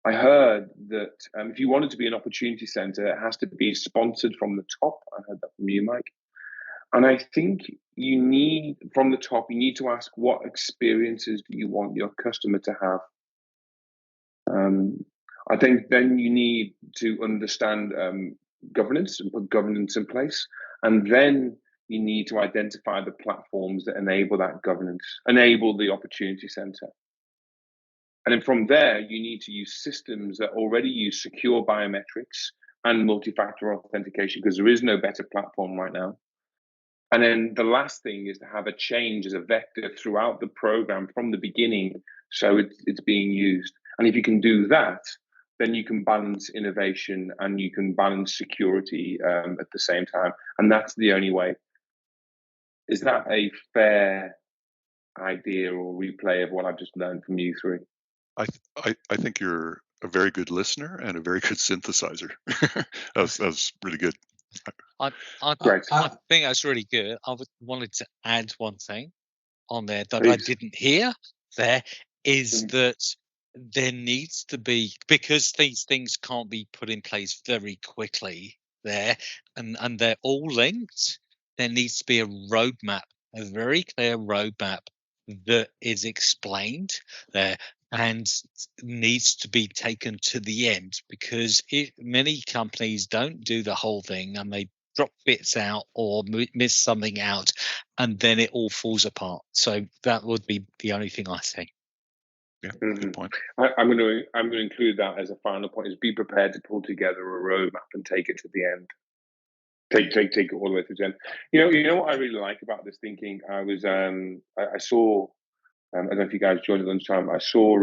I heard that if you wanted to be an opportunity center, it has to be sponsored from the top. I heard that from you, Mike. And I think from the top, you need to ask, what experiences do you want your customer to have? I think then you need to understand governance and put governance in place. And then you need to identify the platforms that enable that governance, enable the opportunity center. And then from there, you need to use systems that already use secure biometrics and multi-factor authentication, because there is no better platform right now. And then the last thing is to have a change as a vector throughout the program from the beginning, so it's being used. And if you can do that, then you can balance innovation and you can balance security at the same time. And that's the only way. Is that a fair idea or replay of what I've just learned from you three? I think you're a very good listener and a very good synthesizer. that was really good. I think that's really good. I wanted to add one thing on there that I didn't hear. There is that there needs to be, because these things can't be put in place very quickly there, and they're all linked. There needs to be a roadmap, a very clear roadmap that is explained there and needs to be taken to the end, because many companies don't do the whole thing and they drop bits out or miss something out, and then it all falls apart. So that would be the only thing I think. Yeah, good point. I'm going to include that as a final point: is be prepared to pull together a roadmap and take it to the end. Take it all the way to the end. You know what I really like about this thinking. I saw. I don't know if you guys joined at lunchtime. I saw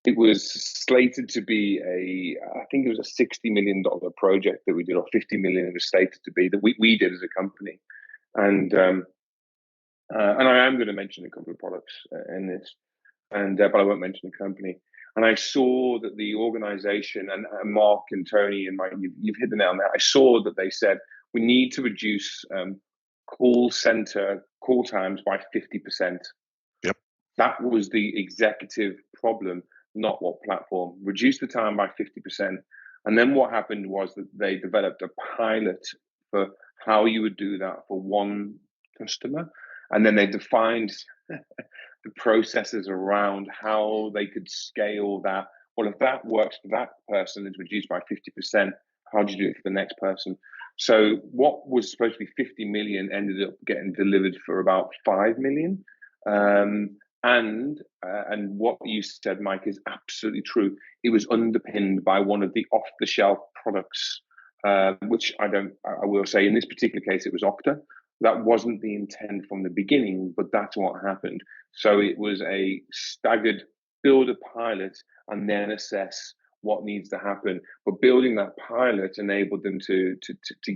it was slated to be I think it was a $60 million project that we did, or 50 million it was slated to be, that we did as a company. And I am going to mention a couple of products in this, but I won't mention the company. And I saw that the organization, and Mark and Tony and Mike, you've hit the nail on that. I saw that they said we need to reduce call center call times by 50%. Yep. That was the executive problem, not what platform. Reduce the time by 50%. And then what happened was that they developed a pilot for how you would do that for one customer. And then they defined the processes around how they could scale that. Well, if that works for that person, it's reduced by 50%. How do you do it for the next person? So what was supposed to be 50 million ended up getting delivered for about 5 million. And what you said, Mike, is absolutely true. It was underpinned by one of the off-the-shelf products, which I will say in this particular case, it was Okta. That wasn't the intent from the beginning, but that's what happened. So it was a staggered build a pilot and then assess what needs to happen. But building that pilot enabled them to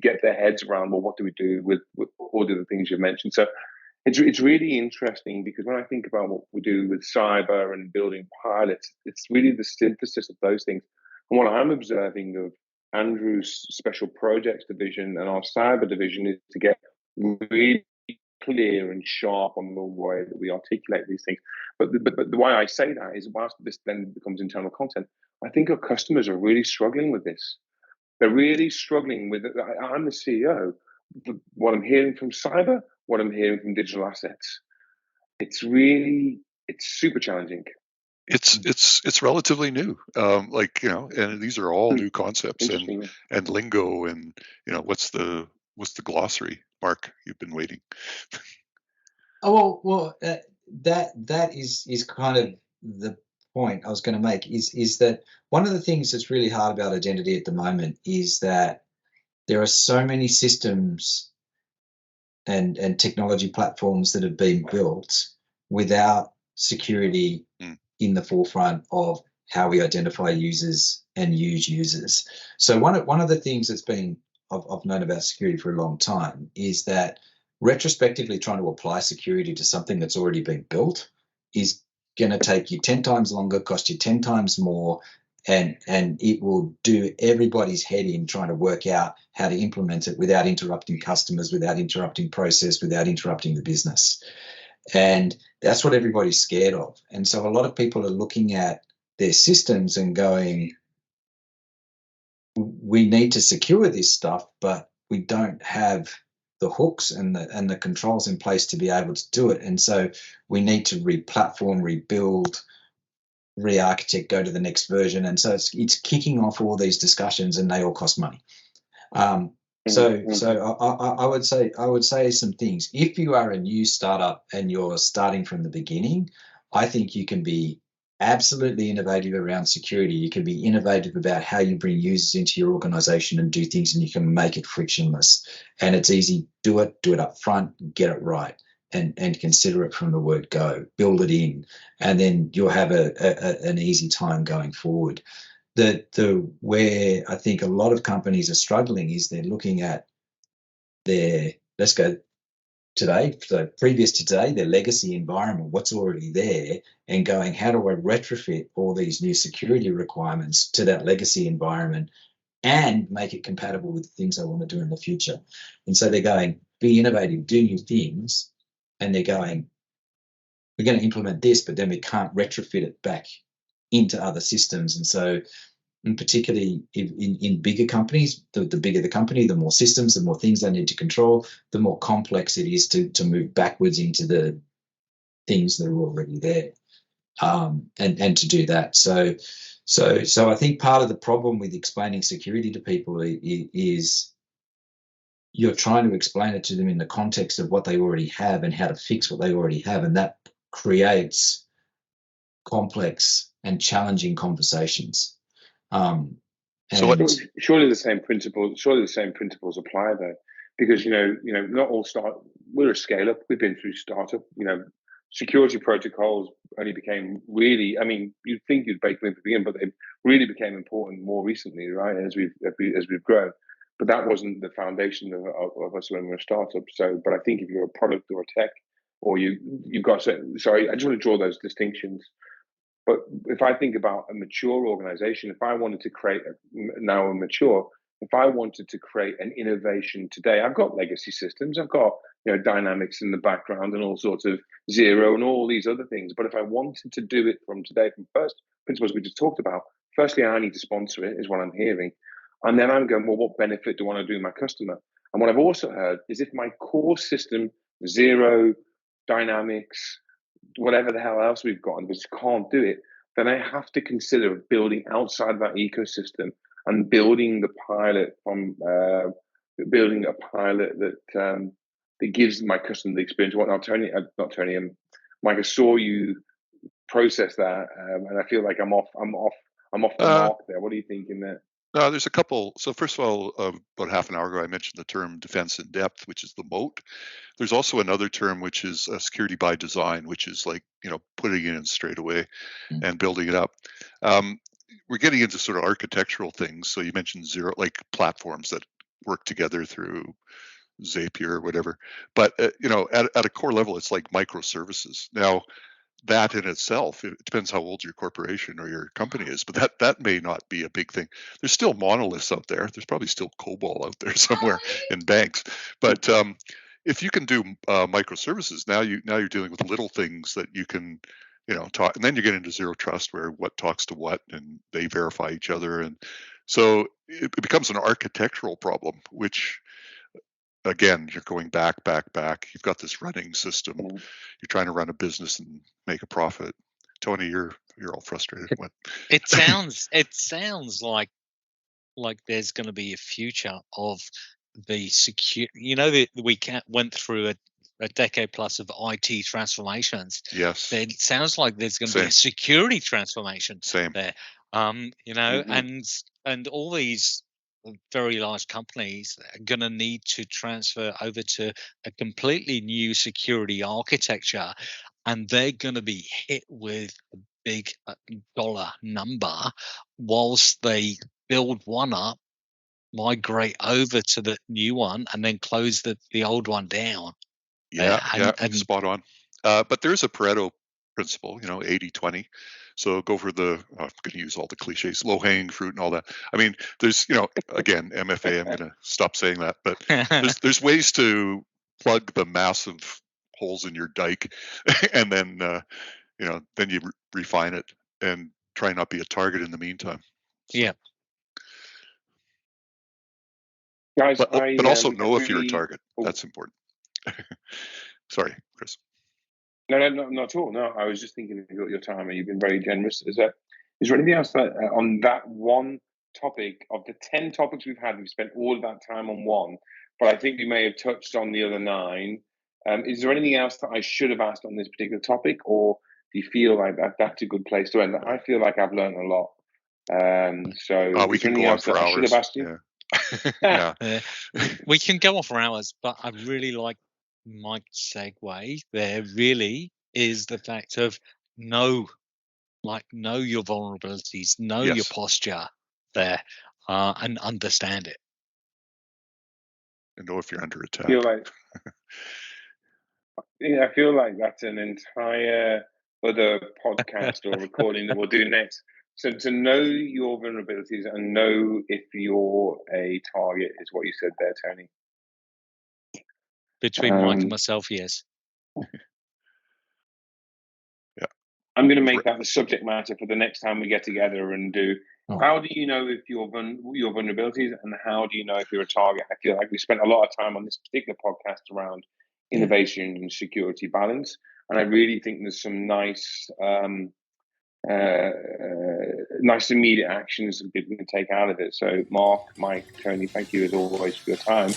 get their heads around, well, what do we do with all of the things you mentioned? So it's really interesting, because when I think about what we do with cyber and building pilots, it's really the synthesis of those things. And what I'm observing of Andrew's special projects division and our cyber division is to get really clear and sharp on the way that we articulate these things. But the why I say that is, whilst this then becomes internal content, I think our customers are really struggling with this. They're really struggling with it. I'm the CEO. What I'm hearing from cyber, what I'm hearing from digital assets, it's super challenging. It's relatively new, and these are all new concepts and lingo, and what's the glossary, Mark? You've been waiting. That is kind of the point I was going to make. Is that one of the things that's really hard about identity at the moment is that there are so many systems and technology platforms that have been built without security in the forefront of how we identify users and use users. So one of the things that's been I've known about security for a long time is that retrospectively trying to apply security to something that's already been built is going to take you 10 times longer, cost you 10 times more, and it will do everybody's head in trying to work out how to implement it without interrupting customers, without interrupting process, without interrupting the business. And that's what everybody's scared of. And so a lot of people are looking at their systems and going, we need to secure this stuff, but we don't have the hooks and the controls in place to be able to do it. And so we need to re-platform, rebuild, re-architect, go to the next version. And so it's kicking off all these discussions, and they all cost money. So I would say some things. If you are a new startup and you're starting from the beginning, I think you can be absolutely innovative around security. You can be innovative about how you bring users into your organization and do things, and you can make it frictionless. And it's easy. Do it up front, get it right, and consider it from the word go. Build it in, and then you'll have an easy time going forward. Where I think a lot of companies are struggling is they're looking at their, let's go today, so previous to today, their legacy environment, what's already there, and going, how do I retrofit all these new security requirements to that legacy environment and make it compatible with the things I want to do in the future? And so they're going, be innovative, do new things, and they're going, we're going to implement this, but then we can't retrofit it back into other systems. And so, and particularly in bigger companies, the bigger the company, the more systems, the more things they need to control, the more complex it is to move backwards into the things that are already there, and to do that. So I think part of the problem with explaining security to people is you're trying to explain it to them in the context of what they already have and how to fix what they already have, and that creates complex and challenging conversations. Surely the same principles apply though, because not all we're a scale up. We've been through startup. Security protocols only became really. I mean, you'd think you'd bake them at the beginning, but they really became important more recently, right? As we've grown. But that wasn't the foundation of us when we were a startup. So, but I think if you're a product or a tech, or you've got sorry, I just want to draw those distinctions. But if I think about a mature organization, if I wanted to create if I wanted to create an innovation today, I've got legacy systems, I've got Dynamics in the background and all sorts of Zero and all these other things. But if I wanted to do it from today, from first principles we just talked about, firstly, I need to sponsor it, is what I'm hearing. And then I'm going, well, what benefit do I want to do my customer? And what I've also heard is if my core system, Zero, Dynamics, whatever the hell else we've got, and just can't do it, then I have to consider building outside of that ecosystem and building the pilot building a pilot that gives my customer the experience. Mike, I saw you process that, and I feel like I'm off the mark there. What are you thinking there? There's a couple. So first of all, about half an hour ago, I mentioned the term defense in depth, which is the moat. There's also another term, which is security by design, which is like, putting it in straight away and building it up. We're getting into sort of architectural things. So you mentioned Zero, like platforms that work together through Zapier or whatever. But, at a core level, it's like microservices. Now, that in itself, it depends how old your corporation or your company is, but that may not be a big thing. There's still monoliths out there. There's probably still COBOL out there somewhere in banks. But if you can do microservices, now you're dealing with little things that you can talk, and then you get into zero trust, where what talks to what, and they verify each other, and so it becomes an architectural problem, which, again, you're going back. You've got this running system. You're trying to run a business and make a profit. Tony, you're all frustrated. It sounds like there's going to be a future of the secure. We went through a decade plus of IT transformations. Yes. It sounds like there's going to be a security transformation there. And all these very large companies are going to need to transfer over to a completely new security architecture, and they're going to be hit with a big dollar number whilst they build one up, migrate over to the new one, and then close the old one down. And spot on. But there's a Pareto principle, 80-20. So go for I'm going to use all the cliches, low hanging fruit and all that. I mean, there's, again, MFA, I'm going to stop saying that, but there's ways to plug the massive holes in your dike, and then, then you refine it and try not be a target in the meantime. So. Yeah. Guys, but also know if you're a target. That's important. Sorry, Chris. No, not at all. No, I was just thinking of your time, and you've been very generous. Is there anything else that on that one topic of the 10 topics we've had? We've spent all of that time on one, but I think we may have touched on the other 9. Is there anything else that I should have asked on this particular topic, or Do you feel like that's a good place to end? I feel like I've learned a lot. So we is there can anything go on else for that I hours. should have asked you? Yeah. We can go on for hours, but I really like Mike's segue there. Really is the fact of know your vulnerabilities, know your Yes. posture there, and understand it. And know if you're under attack. I feel like that's an entire other podcast or recording that we'll do next. So to know your vulnerabilities and know if you're a target is what you said there, Tony. Between Mike and myself, yes. Yeah. I'm going to make that the subject matter for the next time we get together and do. How do you know if your vulnerabilities, and how do you know if you're a target? I feel like we spent a lot of time on this particular podcast around innovation and security balance, and I really think there's some nice immediate actions that people can take out of it. So Mark, Mike, Tony, thank you as always for your time.